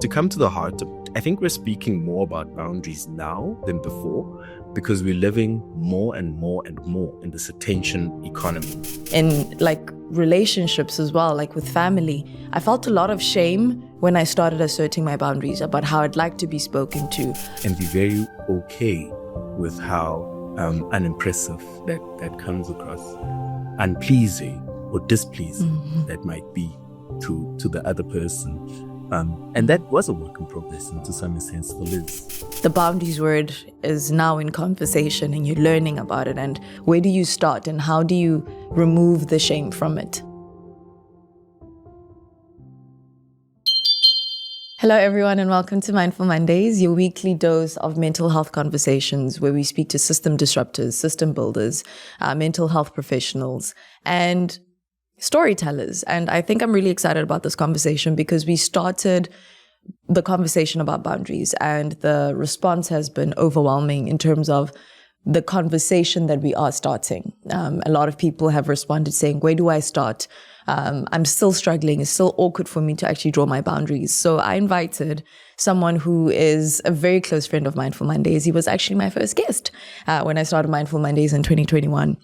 To come to the heart of it, I think we're speaking more about boundaries now than before because we're living more and more and more in this attention economy. In relationships as well, with family, I felt a lot of shame when I started asserting my boundaries about how I'd like to be spoken to. And be very okay with how unimpressive that comes across, unpleasing or displeasing that might be to the other person. And that was a work in progress, and to some extent still is. The boundaries word is now in conversation and you're learning about it. And where do you start and how do you remove the shame from it? Hello, everyone, and welcome to Mindful Mondays, your weekly dose of mental health conversations where we speak to system disruptors, system builders, mental health professionals, and storytellers. And I think I'm really excited about this conversation because we started the conversation about boundaries and the response has been overwhelming in terms of the conversation that we are starting. A lot of people have responded saying, where do I start? I'm still struggling. It's still awkward for me to actually draw my boundaries. So I invited someone who is a very close friend of Mindful Mondays. He was actually my first guest when I started Mindful Mondays in 2021.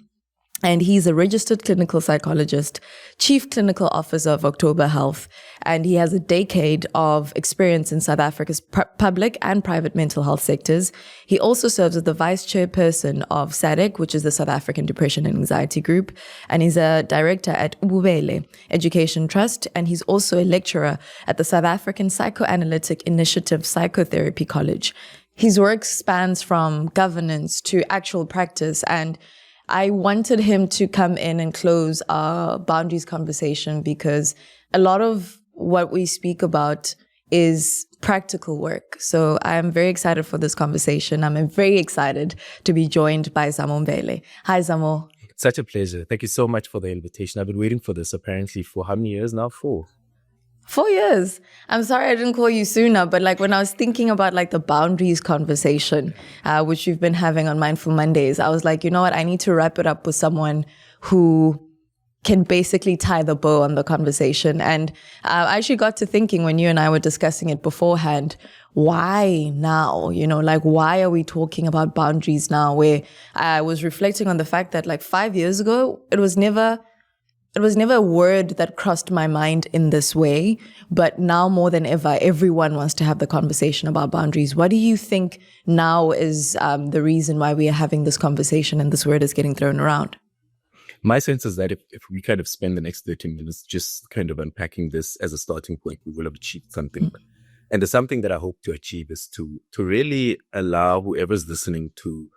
And he's a registered clinical psychologist, chief clinical officer of October Health, and he has a decade of experience in South Africa's public and private mental health sectors. He also serves as the vice chairperson of SADAG, which is the South African Depression and Anxiety Group, and he's a director at Mbele Education Trust, and he's also a lecturer at the South African Psychoanalytic Initiative Psychotherapy College. His work spans from governance to actual practice, and I wanted him to come in and close our boundaries conversation because a lot of what we speak about is practical work. So I'm very excited for this conversation. I'm very excited to be joined by Zamo Mbele. Hi, Zamo. Such a pleasure. Thank you so much for the invitation. I've been waiting for this apparently for how many years now? 4 years. I'm sorry I didn't call you sooner, but when I was thinking about the boundaries conversation, which we've been having on Mindful Mondays, I was like, you know what? I need to wrap it up with someone who can basically tie the bow on the conversation. And I actually got to thinking when you and I were discussing it beforehand, why now? Why are we talking about boundaries now? Where I was reflecting on the fact that 5 years ago, it was never a word that crossed my mind in this way, but now more than ever, everyone wants to have the conversation about boundaries. What do you think now is the reason why we are having this conversation and this word is getting thrown around? My sense is that if we kind of spend the next 30 minutes just kind of unpacking this as a starting point, we will have achieved something. And the something that I hope to achieve is to really allow whoever's listening to,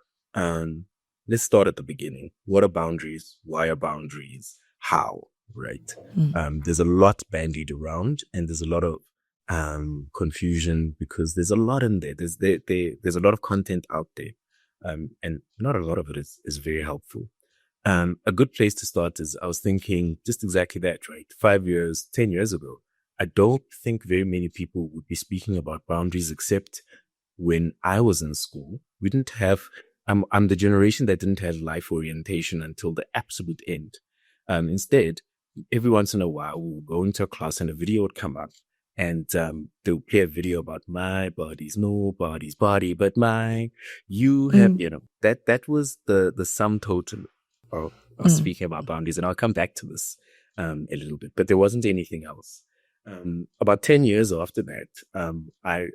let's start at the beginning. What are boundaries? Why are boundaries? How, right? There's a lot bandied around and there's a lot of confusion because there's a lot in there. There's a lot of content out there. And not a lot of it is very helpful. A good place to start is I was thinking just exactly that, right? 5 years, 10 years ago, I don't think very many people would be speaking about boundaries except when I was in school. We didn't have, I'm the generation that didn't have life orientation until the absolute end. Instead, every once in a while, we'll go into a class and a video would come up and they'll play a video about my body's nobody's body but mine. You have, that was the sum total of speaking about boundaries. And I'll come back to this a little bit, but there wasn't anything else. About 10 years after that, I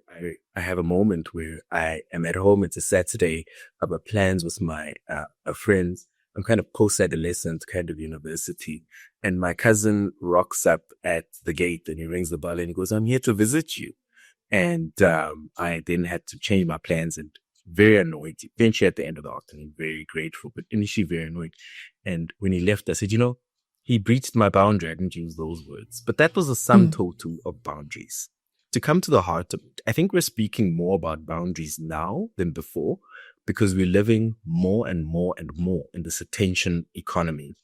have a moment where I am at home. It's a Saturday. I've got plans with my friends. I'm kind of post-adolescent kind of university. And my cousin rocks up at the gate and he rings the bell and he goes, I'm here to visit you. And I then had to change my plans and very annoyed. Eventually at the end of the afternoon, very grateful, but initially very annoyed. And when he left, I said, he breached my boundary. I didn't use those words. But that was a sum total of boundaries. To come to the heart of it, I think we're speaking more about boundaries now than before, because we're living more and more and more in this attention economy.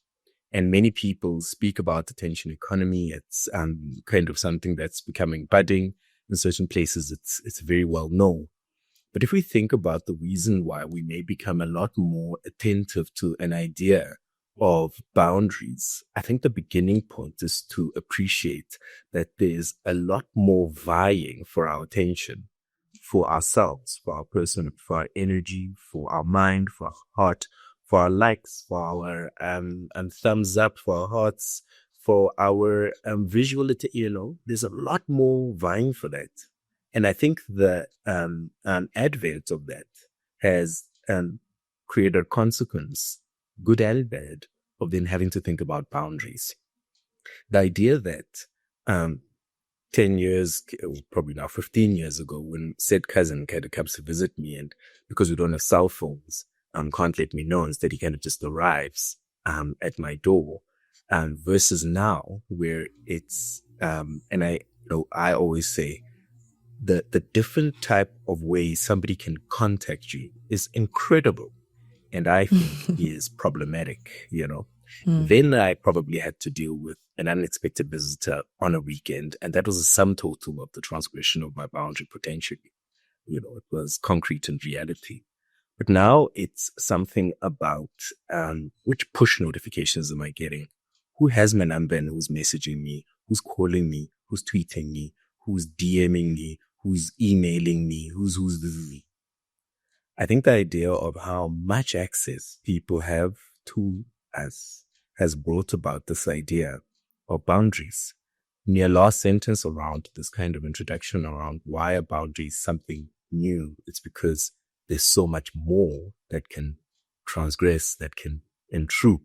And many people speak about attention economy. It's kind of something that's becoming budding. In certain places, it's very well known. But if we think about the reason why we may become a lot more attentive to an idea of boundaries, I think the beginning point is to appreciate that there's a lot more vying for our attention, for ourselves, for our person, for our energy, for our mind, for our heart, for our likes, for our thumbs up, for our hearts, for our visual, there's a lot more vying for that. And I think the advent of that has created a consequence, good and bad, of then having to think about boundaries. The idea that 10 years, probably now 15 years ago, when said cousin kind of comes to visit me, and because we don't have cell phones, can't let me know, instead he kind of just arrives at my door, versus now where it's, and I always say, the different type of ways somebody can contact you is incredible, and I think is problematic, Then I probably had to deal with an unexpected visitor on a weekend, and that was a sum total of the transgression of my boundary potentially. It was concrete in reality. But now it's something about which push notifications am I getting? Who has my number and who's messaging me? Who's calling me? Who's tweeting me? Who's DMing me? Who's emailing me? Who's this? I think the idea of how much access people have to us has brought about this idea of boundaries. Near last sentence around this kind of introduction around why a boundary is something new, it's because there's so much more that can transgress, that can intrude.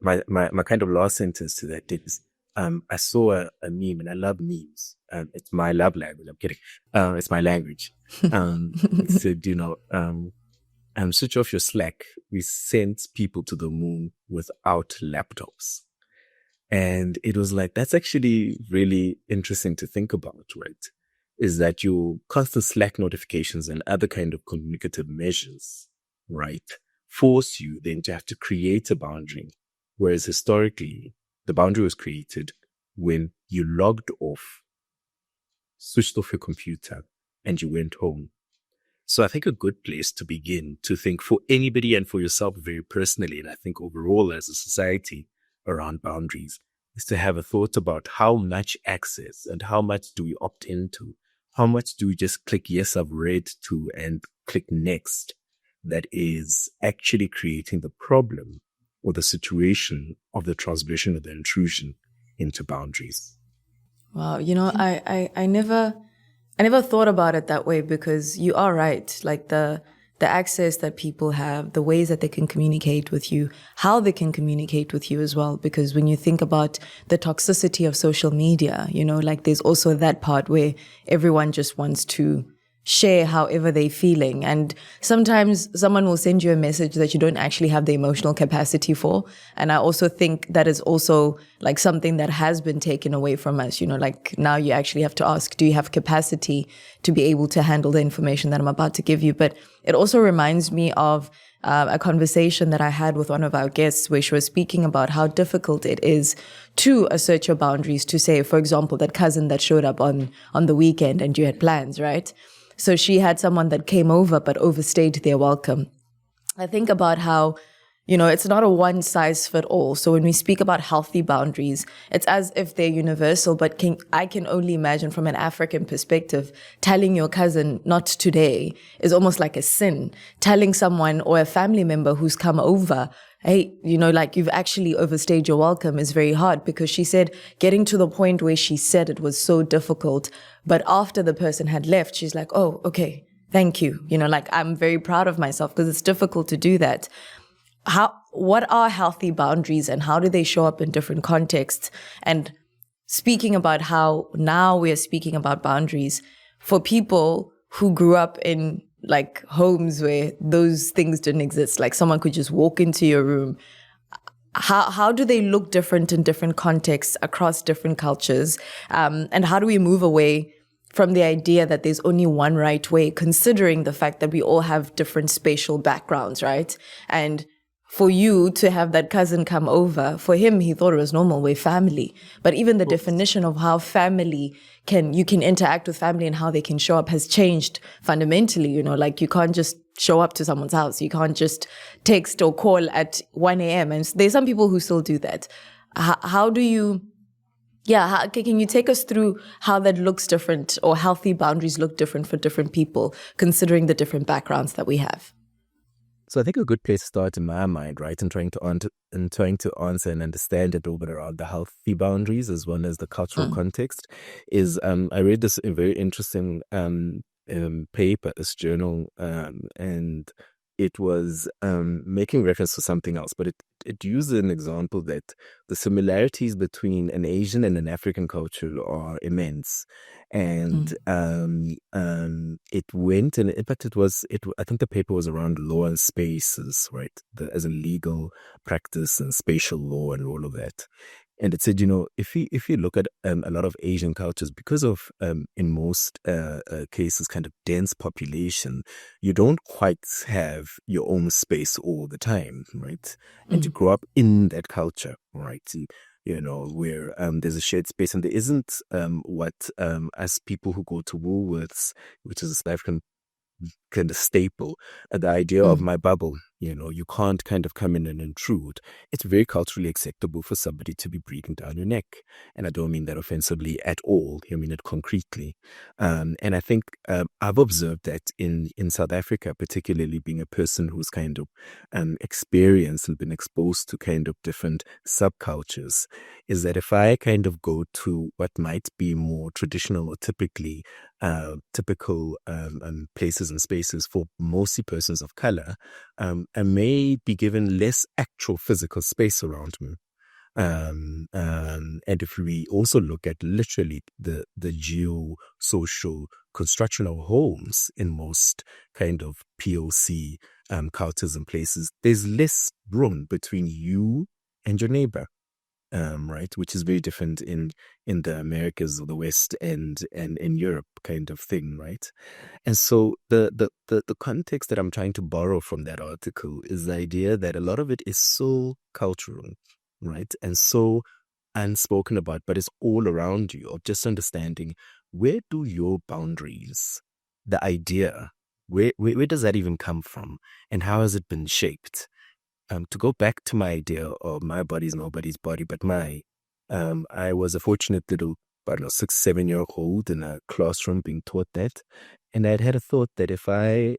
My kind of last sentence to that is, I saw a meme, and I love memes. It's my love language. I'm kidding. It's my language. It said, switch off your Slack. We sent people to the moon without laptops. And it was like, that's actually really interesting to think about, right? Is that your constant Slack notifications and other kind of communicative measures, right, force you then to have to create a boundary. Whereas historically, the boundary was created when you logged off, switched off your computer, and you went home. So I think a good place to begin to think for anybody and for yourself very personally, and I think overall as a society around boundaries, is to have a thought about how much access and how much do we opt into? How much do we just click, yes, I've read to, and click next, that is actually creating the problem or the situation of the transgression or the intrusion into boundaries? Wow, I never thought about it that way, because you are right. Like the access that people have, the ways that they can communicate with you, how they can communicate with you as well. Because when you think about the toxicity of social media, like there's also that part where everyone just wants to share however they're feeling. And sometimes someone will send you a message that you don't actually have the emotional capacity for. And I also think that is also like something that has been taken away from us. Like now you actually have to ask, do you have capacity to be able to handle the information that I'm about to give you? But it also reminds me of a conversation that I had with one of our guests where she was speaking about how difficult it is to assert your boundaries, to say, for example, that cousin that showed up on the weekend and you had plans, right? So she had someone that came over but overstayed their welcome. I think about how, it's not a one size fit all. So when we speak about healthy boundaries, it's as if they're universal, but I can only imagine from an African perspective, telling your cousin not today is almost like a sin. Telling someone or a family member who's come over, hey, like you've actually overstayed your welcome is very hard, because she said getting to the point where she said it was so difficult. But after the person had left, she's like, oh, okay, thank you. Like I'm very proud of myself, because it's difficult to do that. What are healthy boundaries and how do they show up in different contexts? And speaking about how now we are speaking about boundaries for people who grew up in like homes where those things didn't exist, like someone could just walk into your room. How do they look different in different contexts across different cultures? And how do we move away from the idea that there's only one right way, considering the fact that we all have different spatial backgrounds, right? And for you to have that cousin come over, for him, he thought it was normal, we're family. But even the definition of how you can interact with family and how they can show up has changed fundamentally, like you can't just show up to someone's house. You can't just text or call at 1 a.m. And there's some people who still do that. How do you, can you take us through how that looks different, or healthy boundaries look different for different people, considering the different backgrounds that we have? So I think a good place to start in my mind, right, in trying to answer and understand a little bit around the healthy boundaries as well as the cultural context is I read this very interesting paper, this journal, and it was making reference to something else, but it used an example that the similarities between an Asian and an African culture are immense. And it went, and in fact, I think the paper was around law and spaces, right? As in legal practice and spatial law and all of that. And it said, if you look at a lot of Asian cultures, because of in most cases kind of dense population, you don't quite have your own space all the time, right? And you grow up in that culture, right? Where there's a shared space, and there isn't what as people who go to Woolworths, which is a South African kind of staple, the idea of my bubble. You can't kind of come in and intrude. It's very culturally acceptable for somebody to be breathing down your neck. And I don't mean that offensively at all. I mean it concretely. And I think I've observed that in South Africa, particularly being a person who's kind of experienced and been exposed to kind of different subcultures, is that if I kind of go to what might be more traditional or typical places and spaces for mostly persons of color, I may be given less actual physical space around me. And if we also look at literally the geo-social construction of homes in most kind of POC cultures and places, there's less room between you and your neighbor. Right, which is very different in the Americas or the West and in Europe kind of thing, right? And so the context that I'm trying to borrow from that article is the idea that a lot of it is so cultural, right? And so unspoken about, but it's all around you, of just understanding, where do your boundaries, the idea, where does that even come from, and how has it been shaped? To go back to my idea of my body's nobody's body but mine, I was a fortunate little, I don't know, 6, 7-year-old in a classroom being taught that. And I'd had a thought that if I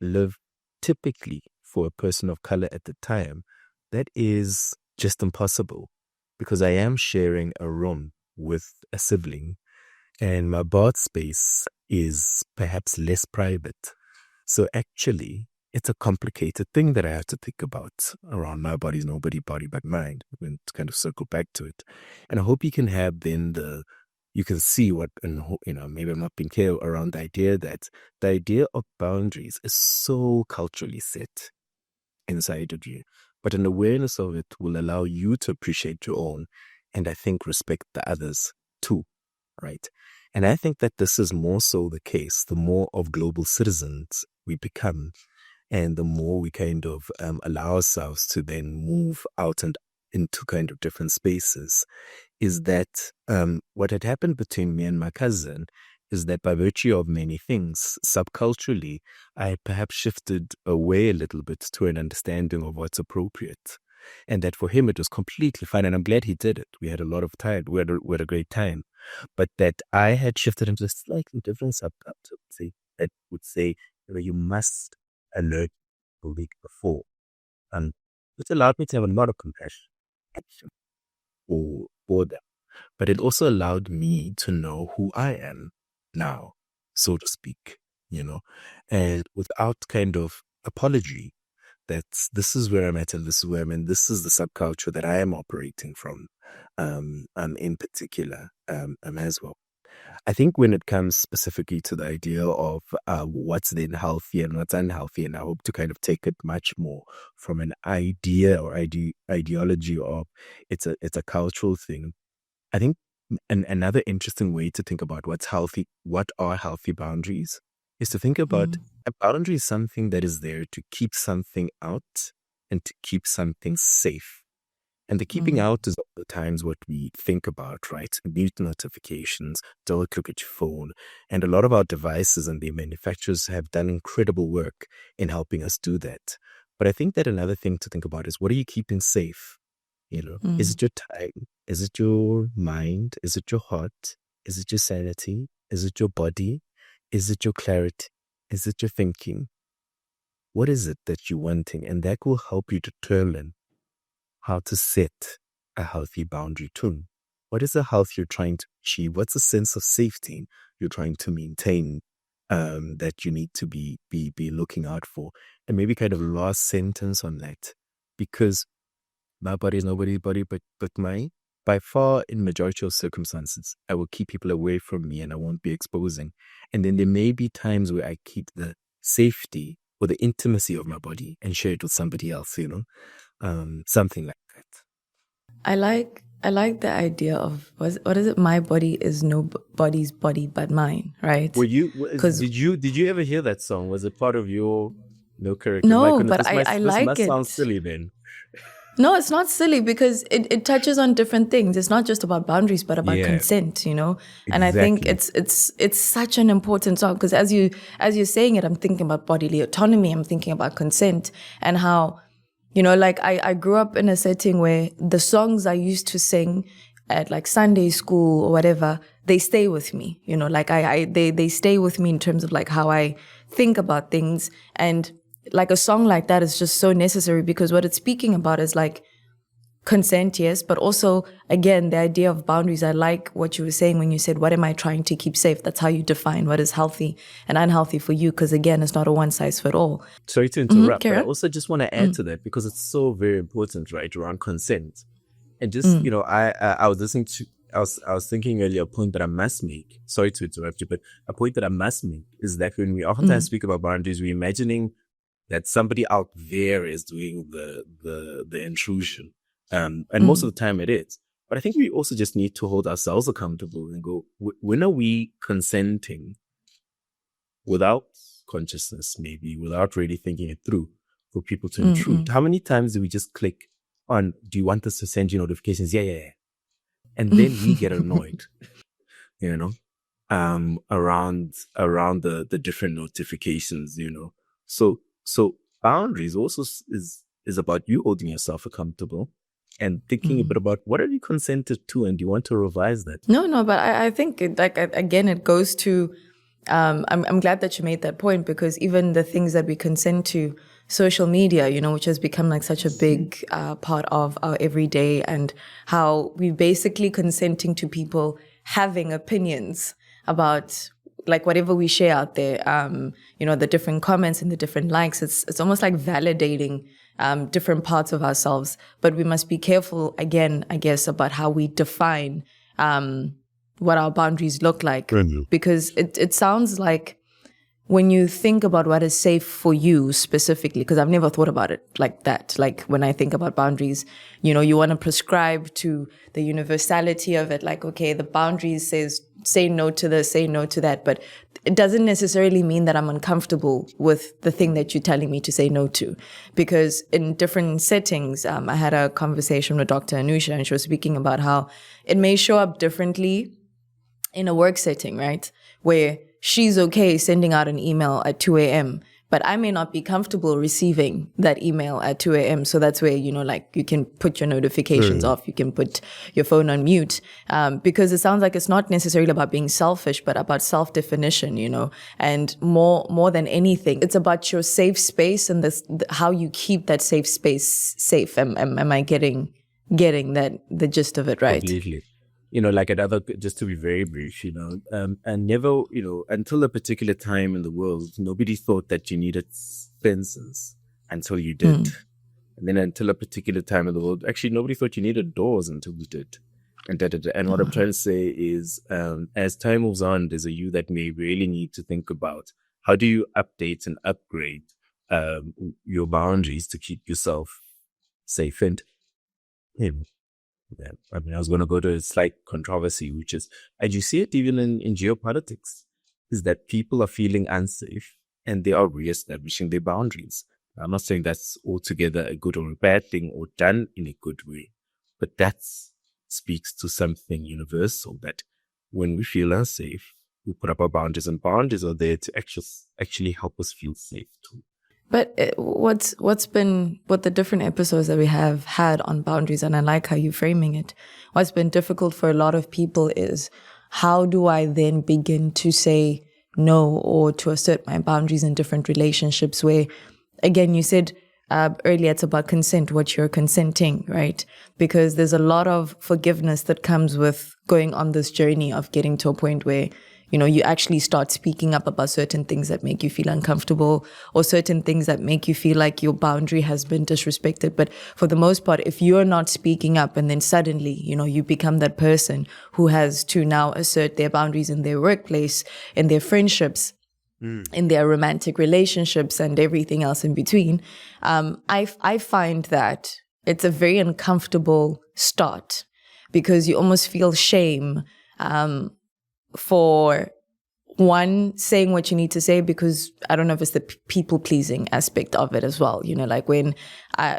live typically for a person of color at the time, that is just impossible, because I am sharing a room with a sibling and my bath space is perhaps less private. So actually, it's a complicated thing that I have to think about around my body's nobody body but mine, and to kind of circle back to it. And I hope you can have then you can see what, and maybe I'm not being clear around the idea that the idea of boundaries is so culturally set inside of you, but an awareness of it will allow you to appreciate your own, and I think respect the others too, right? And I think that this is more so the case the more of global citizens we become, and the more we kind of allow ourselves to then move out and into kind of different spaces. Is that what had happened between me and my cousin is that by virtue of many things, subculturally, I had perhaps shifted away a little bit to an understanding of what's appropriate. And that for him, it was completely fine. And I'm glad he did it. We had a lot of time. We had a great time. But that I had shifted into a slightly different subculture, that would say, you must alert the week before. And it allowed me to have a lot of compassion for them. But it also allowed me to know who I am now, so to speak, and without kind of apology, that this is where I'm at and this is where I'm in. This is the subculture that I am operating from, in particular, as well. I think when it comes specifically to the idea of what's then healthy and what's unhealthy, and I hope to kind of take it much more from an idea or ideology of it's a cultural thing. I think another interesting way to think about what's healthy, what are healthy boundaries, is to think about a boundary is something that is there to keep something out and to keep something safe. And the keeping out is all the times what we think about, right? Mute notifications, don't look at your phone. And a lot of our devices and the manufacturers have done incredible work in helping us do that. But I think that another thing to think about is, what are you keeping safe? Is it your time? Is it your mind? Is it your heart? Is it your sanity? Is it your body? Is it your clarity? Is it your thinking? What is it that you're wanting? And that will help you determine how to set a healthy boundary tune. What is the health you're trying to achieve? What's the sense of safety you're trying to maintain that you need to be looking out for? And maybe kind of last sentence on that, because my body is nobody's body but mine. By far, in majority of circumstances, I will keep people away from me and I won't be exposing. And then there may be times where I keep the safety or the intimacy of my body and share it with somebody else, something like that. I like the idea of, what is it? My body is nobody's body but mine, right? Did you ever hear that song? Was it part of your curriculum? No, but I like it. This must sound silly then. No, it's not silly, because it touches on different things. It's not just about boundaries, but about consent, And I think it's such an important song, because as you're saying it, I'm thinking about bodily autonomy. I'm thinking about consent, and how, I grew up in a setting where the songs I used to sing at like Sunday school or whatever, they stay with me, they stay with me in terms of like how I think about things. And like a song like that is just so necessary, because what it's speaking about is like consent, yes, but also, again, the idea of boundaries. I like what you were saying when you said, what am I trying to keep safe? That's how you define what is healthy and unhealthy for you, because again, it's not a one size fit all. Sorry to interrupt, but I also just want to add to that, because it's so very important, right, around consent. And just, I was listening to, I was thinking earlier, a point that I must make, sorry to interrupt you, but a point that I must make is that when we oftentimes speak about boundaries, we're imagining that somebody out there is doing the intrusion. And most of the time it is. But I think we also just need to hold ourselves accountable and go, when are we consenting without consciousness, maybe without really thinking it through, for people to intrude? How many times do we just click on, do you want us to send you notifications? Yeah. And then we get annoyed, around the different notifications, So boundaries also is about you holding yourself accountable and thinking a bit about, what have you consented to, and do you want to revise that? No, but I think again, it goes to, I'm glad that you made that point, because even the things that we consent to, social media, which has become like such a big part of our everyday, and how we're basically consenting to people having opinions about like whatever we share out there, the different comments and the different likes. It's almost like validating different parts of ourselves. But we must be careful, again, I guess, about how we define what our boundaries look like. Because it sounds like, when you think about what is safe for you specifically, because I've never thought about it like that. Like when I think about boundaries, you want to prescribe to the universality of it. Like, okay, the boundaries says, say no to this, say no to that. But it doesn't necessarily mean that I'm uncomfortable with the thing that you're telling me to say no to. Because in different settings, I had a conversation with Dr. Anusha, and she was speaking about how it may show up differently in a work setting, right? Where she's okay sending out an email at 2 a.m., but I may not be comfortable receiving that email at 2 a.m. So that's where, you can put your notifications off, you can put your phone on mute, because it sounds like it's not necessarily about being selfish, but about self-definition, and more than anything, it's about your safe space and how you keep that safe space safe. Am I getting that, the gist of it, right? Completely. Like another, just to be very brief, and never, until a particular time in the world, nobody thought that you needed fences until you did. And then until a particular time in the world, actually, nobody thought you needed doors until you did. And what I'm trying to say is, as time moves on, there's a you that may really need to think about, how do you update and upgrade your boundaries to keep yourself safe? And I was going to go to a slight controversy, which is, and you see it even in geopolitics, is that people are feeling unsafe and they are reestablishing their boundaries. I'm not saying that's altogether a good or a bad thing or done in a good way, But that speaks to something universal, that when we feel unsafe, we put up our boundaries, and boundaries are there to actually help us feel safe too. But what the different episodes that we have had on boundaries, and I like how you're framing it, what's been difficult for a lot of people is, how do I then begin to say no or to assert my boundaries in different relationships where, again, you said earlier it's about consent, what you're consenting, right? Because there's a lot of forgiveness that comes with going on this journey of getting to a point where, you know, you actually start speaking up about certain things that make you feel uncomfortable, or certain things that make you feel like your boundary has been disrespected. But for the most part, if you're not speaking up and then suddenly, you know, you become that person who has to now assert their boundaries in their workplace, in their friendships, in their romantic relationships, and everything else in between, I find that it's a very uncomfortable start, because you almost feel shame for one, saying what you need to say, because I don't know if it's the people pleasing aspect of it as well. You know, like when,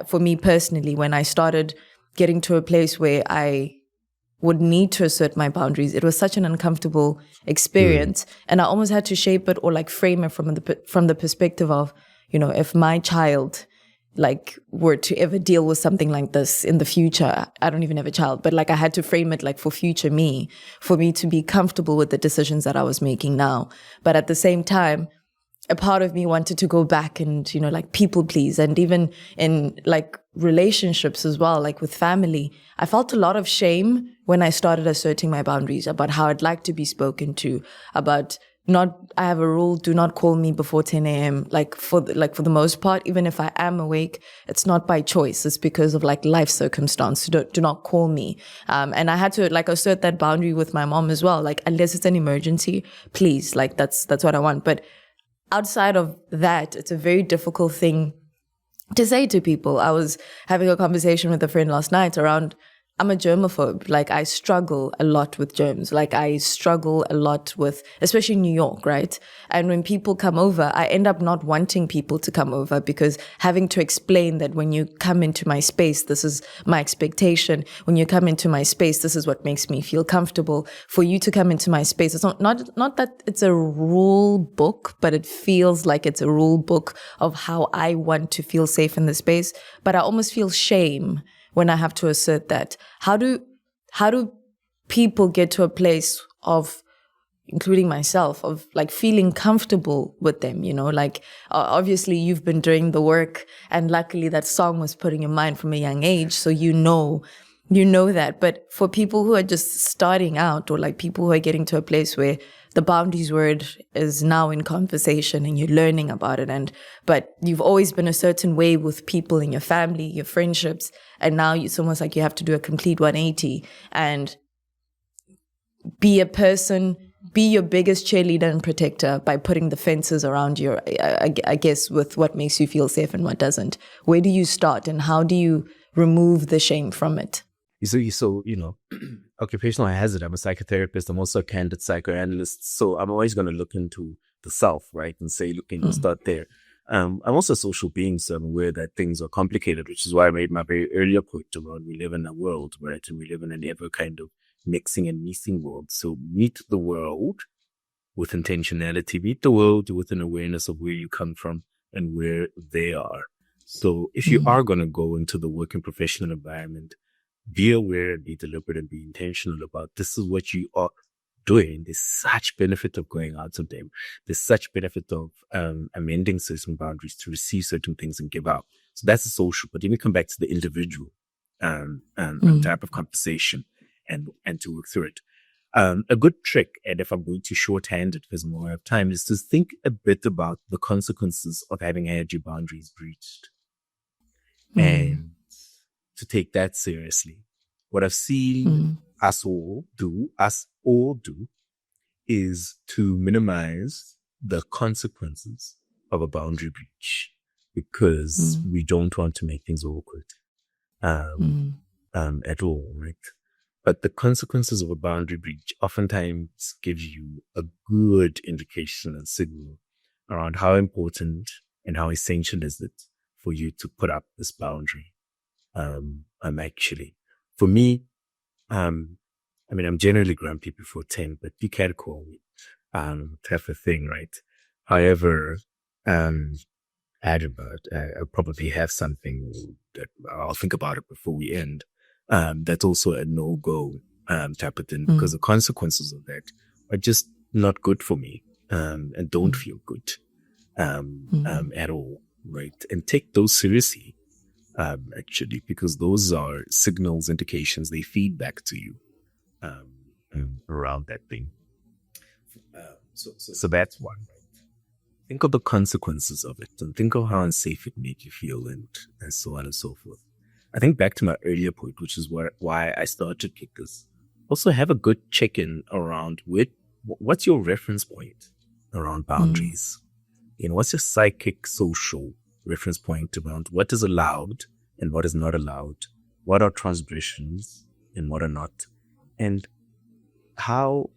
for me personally, when I started getting to a place where I would need to assert my boundaries, it was such an uncomfortable experience, and I almost had to shape it or like frame it from the perspective of, you know, if my child like were to ever deal with something like this in the future. I don't even have a child, but like I had to frame it like for future me, for me to be comfortable with the decisions that I was making now. But at the same time, a part of me wanted to go back and, you know, like people please. And even in like relationships as well, like with family, I felt a lot of shame when I started asserting my boundaries about how I'd like to be spoken to, about I have a rule, do not call me before 10 a.m. For the most part, even if I am awake, it's not by choice. It's because of like life circumstance. Do not call me. And I had to like assert that boundary with my mom as well. Like, unless it's an emergency, please, like that's what I want. But outside of that, it's a very difficult thing to say to people. I was having a conversation with a friend last night around, I'm a germaphobe. Like, I struggle a lot with germs. Like, I struggle a lot with, especially in New York, right? And when people come over, I end up not wanting people to come over, because having to explain that when you come into my space, this is my expectation. When you come into my space, this is what makes me feel comfortable. For you to come into my space, it's not that it's a rule book, but it feels like it's a rule book of how I want to feel safe in the space. But I almost feel shame when I have to assert that. How do people get to a place of, including myself, of like feeling comfortable with them, you know? Like, obviously you've been doing the work, and luckily that song was put in your mind from a young age, so you know that. But for people who are just starting out, or like people who are getting to a place where the boundaries word is now in conversation and you're learning about it, but you've always been a certain way with people in your family, your friendships, and now it's almost like you have to do a complete 180 and be a person, be your biggest cheerleader and protector by putting the fences around you, I guess, with what makes you feel safe and what doesn't. Where do you start, and how do you remove the shame from it? So, you know, occupational hazard, I'm a psychotherapist. I'm also a candid psychoanalyst. So I'm always going to look into the self, right? And say, look, start there. I'm also a social being, so I'm aware that things are complicated, which is why I made my very earlier point around we live in a world, right? And we live in an ever kind of mixing and meeting world. So meet the world with intentionality, meet the world with an awareness of where you come from and where they are. So if you are going to go into the working professional environment, be aware and be deliberate and be intentional about this is what you are doing. There's such benefit of going out of them. There's such benefit of amending certain boundaries to receive certain things and give out. So that's the social. But then we come back to the individual type of conversation and to work through it. A good trick, and if I'm going to shorthand it because more of time, is to think a bit about the consequences of having had your boundaries breached. And to take that seriously. What I've seen us all do is to minimize the consequences of a boundary breach, because we don't want to make things awkward at all, right? But the consequences of a boundary breach oftentimes give you a good indication and signal around how important and how essential is it for you to put up this boundary. Actually. For me, I'm generally grumpy before 10, but you can call me, type of thing, right? However, I don't know, I'll probably have something that I'll think about it before we end. That's also a no-go, type of thing, because the consequences of that are just not good for me, and don't feel good, at all, right? And take those seriously, actually, because those are signals, indications, they feed back to you, around that thing. So that's one, right? Think of the consequences of it and think of how unsafe it made you feel and so on and so forth. I think back to my earlier point, which is why I started with this. Also have a good check-in around what's your reference point around boundaries? What's your psychic, social reference point around what is allowed and what is not allowed? What are transgressions and what are not? And how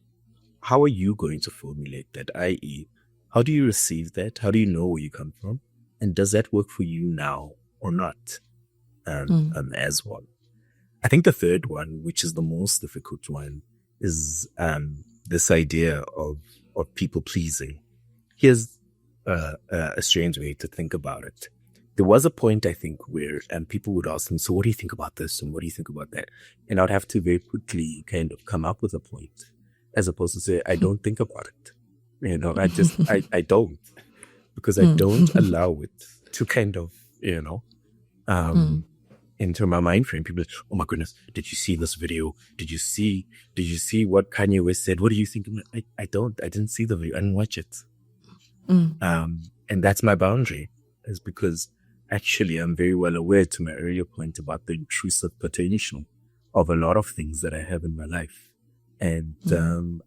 are you going to formulate that? I.e., how do you receive that? How do you know where you come from? And does that work for you now or not? As well. I think the third one, which is the most difficult one, is this idea of people pleasing. Here's a strange way to think about it. There was a point, I think, where people would ask me, so what do you think about this? And what do you think about that? And I'd have to very quickly kind of come up with a point, as opposed to say, I don't think about it. I don't, because I don't allow it to kind of, enter my mind frame. People are, oh my goodness, did you see this video? Did you see what Kanye West said? What do you think? I didn't see the video. I didn't watch it. And that's my boundary, is because actually I'm very well aware, to my earlier point, about the intrusive potential of a lot of things that I have in my life. And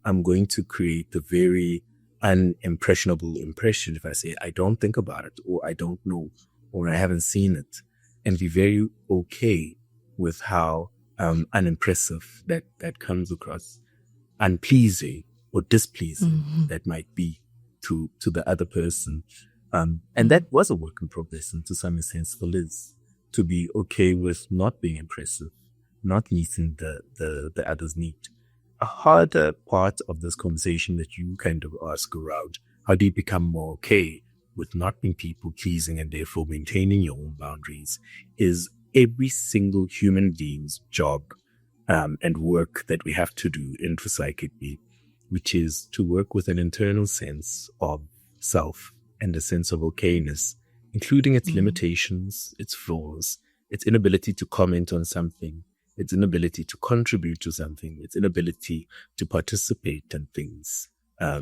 I'm going to create a very unimpressionable impression if I say I don't think about it, or I don't know, or I haven't seen it, and be very okay with how unimpressive that comes across, unpleasing or displeasing that might be to the other person. And that was a work in progress, and to some extent still is, to be okay with not being impressive, not meeting the other's need. A harder part of this conversation that you kind of ask around, how do you become more okay with not being people pleasing and therefore maintaining your own boundaries, is every single human being's job and work that we have to do intrapsychically, which is to work with an internal sense of self and a sense of okayness, including its limitations, its flaws, its inability to comment on something, its inability to contribute to something, its inability to participate in things.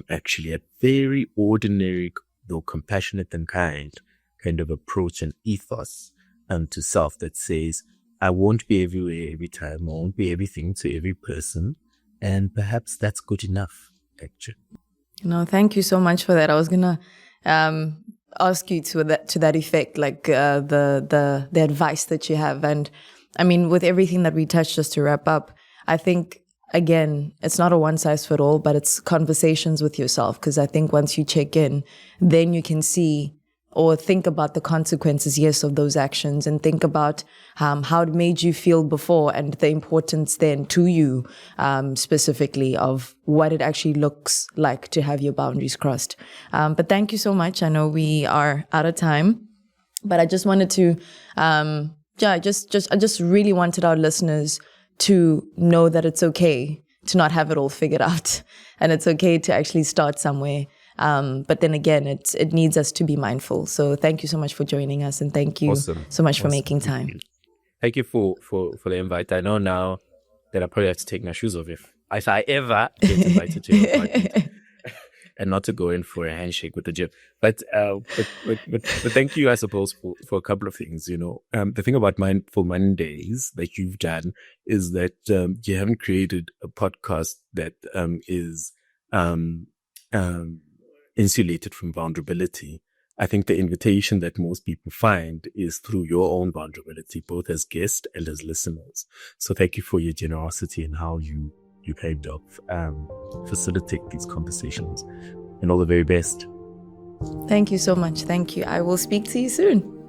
Actually, a very ordinary, though compassionate and kind of approach and ethos to self that says, I won't be everywhere every time, I won't be everything to every person, and perhaps that's good enough, actually. No, thank you so much for that. I was gonna ask you to that effect, like the advice that you have. And I mean, with everything that we touched, just to wrap up, I think, again, it's not a one size fit all, but it's conversations with yourself. Because I think once you check in, then you can see or think about the consequences, yes, of those actions, and think about how it made you feel before, and the importance then to you specifically of what it actually looks like to have your boundaries crossed. But thank you so much. I know we are out of time, but I just wanted to, I just really wanted our listeners to know that it's okay to not have it all figured out, and it's okay to actually start somewhere. But then again, it needs us to be mindful. So thank you so much for joining us, and thank you so much for making time. Thank you for the invite. I know now that I probably have to take my shoes off if I ever get invited to your party, and not to go in for a handshake with the gym. But thank you, I suppose, for a couple of things. The thing about Mindful Mondays that you've done is that you haven't created a podcast that is insulated from vulnerability. I think the invitation that most people find is through your own vulnerability, both as guests and as listeners. So thank you for your generosity and how you kind of facilitate these conversations, and all the very best. Thank you so much. Thank you. I will speak to you soon.